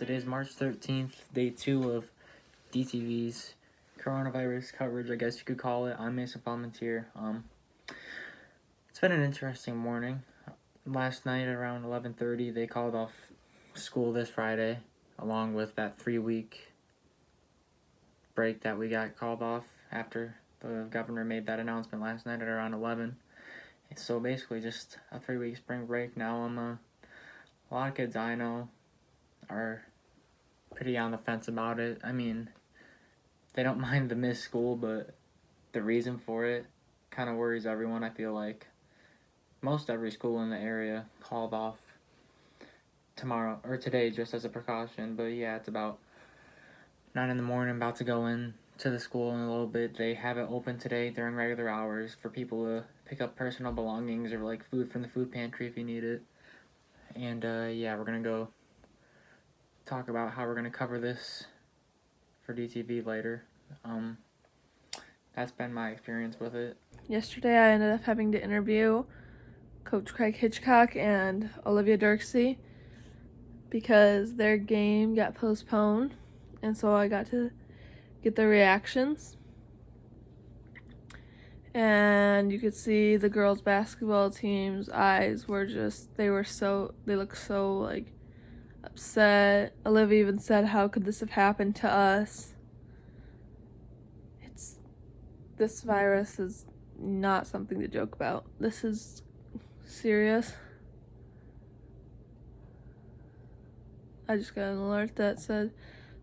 Today's March 13th, day 2 of DTV's coronavirus coverage, I guess you could call it. I'm Mason Palmentier. It's been an interesting morning. Last night around 11:30, they called off school this Friday, along with that 3-week break that we got called off after the governor made that announcement last night at around 11. So basically just a 3-week spring break now. A lot of kids I know are pretty on the fence about it. I mean, they don't mind the missed school, but the reason for it kind of worries everyone. I feel like most every school in the area called off tomorrow or today just as a precaution. But yeah, it's about 9 in the morning, about to go in to the school in a little bit. They have it open today during regular hours for people to pick up personal belongings or like food from the food pantry if you need it. And yeah, we're gonna go talk about how we're gonna cover this for DTV later. That's been my experience with it. Yesterday I ended up having to interview Coach Craig Hitchcock and Olivia Dirksey because their game got postponed, and so I got to get their reactions. And you could see the girls' basketball team's eyes were they looked so like upset. Olivia even said, "How could this have happened to us?" This virus is not something to joke about. This is serious. I just got an alert that said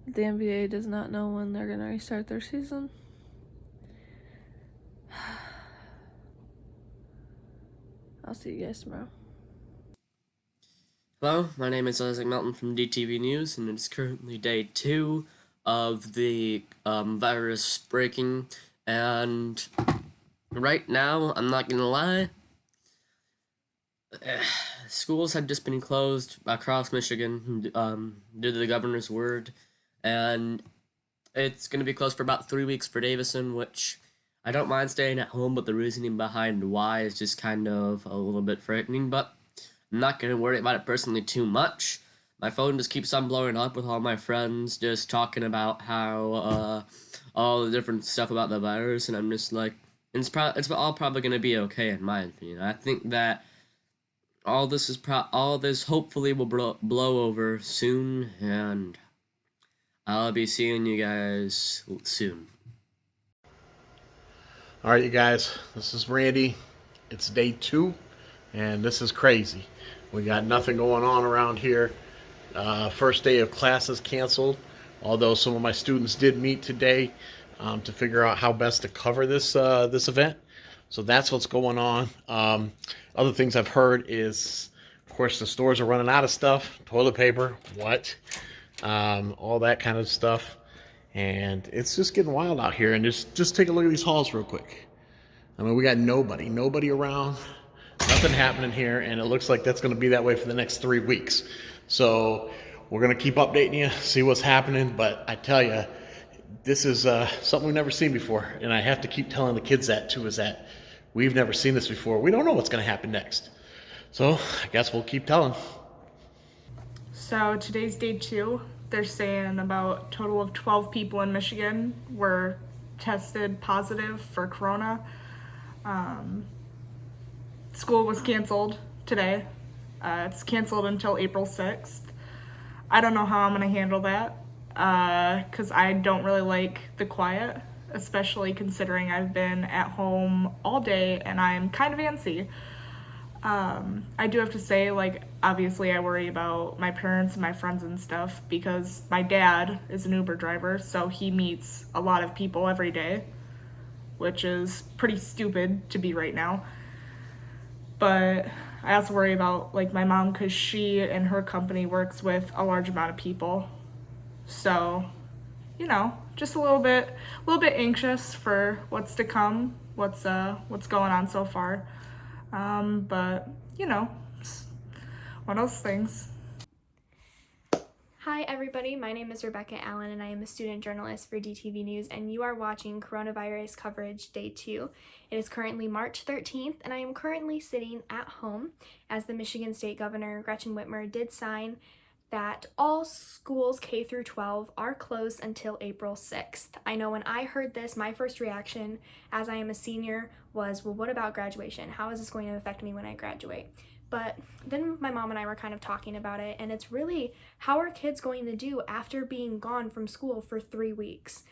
the NBA does not know when they're gonna restart their season. I'll see you guys tomorrow. Hello, my name is Isaac Melton from DTV News, and it's currently day 2 of the virus breaking. And right now, I'm not gonna lie, schools have just been closed across Michigan due to the governor's word, and it's gonna be closed for about 3 weeks for Davison, which I don't mind staying at home, but the reasoning behind why is just kind of a little bit frightening, but I'm not going to worry about it personally too much. My phone just keeps on blowing up with all my friends just talking about how, all the different stuff about the virus, and I'm just like, it's all probably going to be okay in my opinion. I think that all this hopefully will blow over soon, and I'll be seeing you guys soon. All right, you guys, this is Randy. It's day 2, and this is crazy. We got nothing going on around here. First day of classes canceled, although some of my students did meet today to figure out how best to cover this event. So that's what's going on. Other things I've heard is, of course, the stores are running out of stuff, toilet paper, all that kind of stuff. And it's just getting wild out here. And just take a look at these halls real quick. I mean, we got nobody around, nothing happening here, and it looks like that's going to be that way for the next 3 weeks. So we're going to keep updating you, see what's happening. But I tell you, this is something we've never seen before. And I have to keep telling the kids that too, is that we've never seen this before. We don't know what's going to happen next. So I guess we'll keep telling. So today's day 2. They're saying about a total of 12 people in Michigan were tested positive for corona. School was canceled today. It's canceled until April 6th. I don't know how I'm going to handle that because I don't really like the quiet, especially considering I've been at home all day and I'm kind of antsy. I do have to say, like, obviously I worry about my parents and my friends and stuff because my dad is an Uber driver, so he meets a lot of people every day, which is pretty stupid to be right now. But I also worry about, like, my mom because she and her company works with a large amount of people. So, you know, just a little bit anxious for what's to come, what's going on so far. But, you know, it's one of those things. Hi everybody, my name is Rebecca Allen and I am a student journalist for DTV News, and you are watching Coronavirus Coverage Day 2. It is currently March 13th and I am currently sitting at home as the Michigan State Governor Gretchen Whitmer did sign that all schools K through 12 are closed until April 6th. I know when I heard this, my first reaction as I am a senior was, well, what about graduation? How is this going to affect me when I graduate? But then my mom and I were kind of talking about it, and it's really, how are kids going to do after being gone from school for 3 weeks?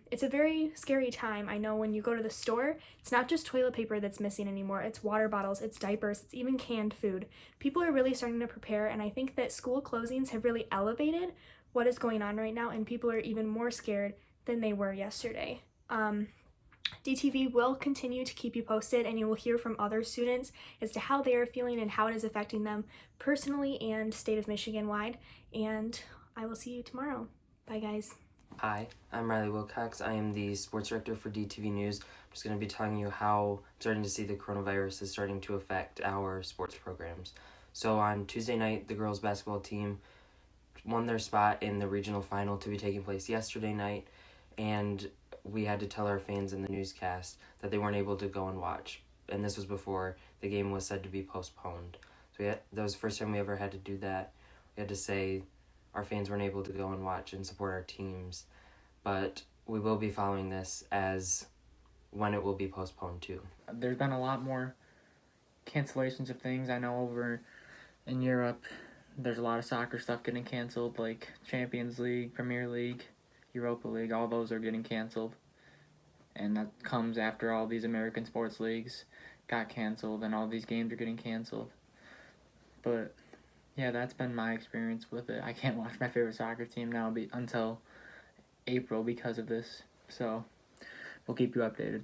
It's a very scary time. I know when you go to the store, it's not just toilet paper that's missing anymore, it's water bottles, it's diapers, it's even canned food. People are really starting to prepare, and I think that school closings have really elevated what is going on right now, and people are even more scared than they were yesterday. DTV will continue to keep you posted, and you will hear from other students as to how they are feeling and how it is affecting them personally and state of Michigan wide. And I will see you tomorrow. Bye, guys. Hi, I'm Riley Wilcox. I am the sports director for DTV News. I'm just going to be telling you how I'm starting to see the coronavirus is starting to affect our sports programs. So on Tuesday night, the girls basketball team won their spot in the regional final to be taking place yesterday night, and we had to tell our fans in the newscast that they weren't able to go and watch. And this was before the game was said to be postponed. So that was the first time we ever had to do that. We had to say our fans weren't able to go and watch and support our teams. But we will be following this as when it will be postponed too. There's been a lot more cancellations of things. I know over in Europe, there's a lot of soccer stuff getting canceled, like Champions League, Premier League, Europa League, all those are getting canceled. And that comes after all these American sports leagues got canceled and all these games are getting canceled. But yeah, that's been my experience with it. I can't watch my favorite soccer team now until April because of this. So we'll keep you updated.